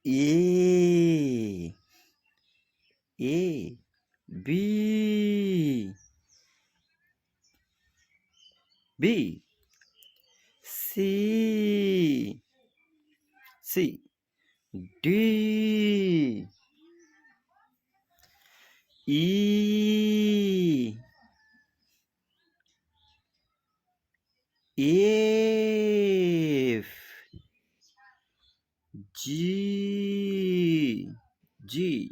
A A B B C C D E F G G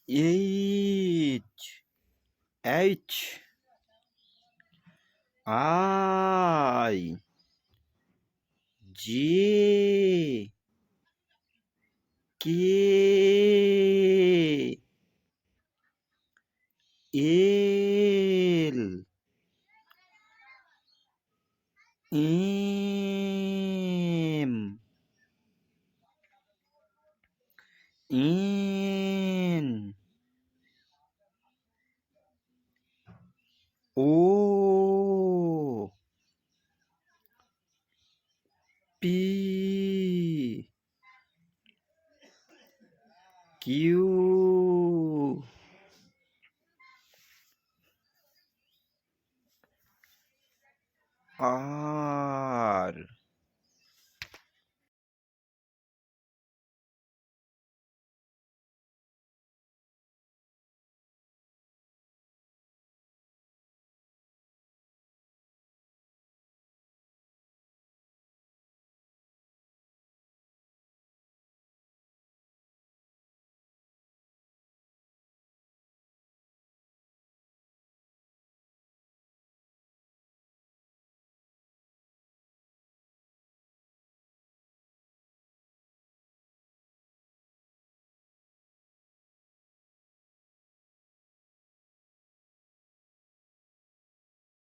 H H I J K L M N O P Q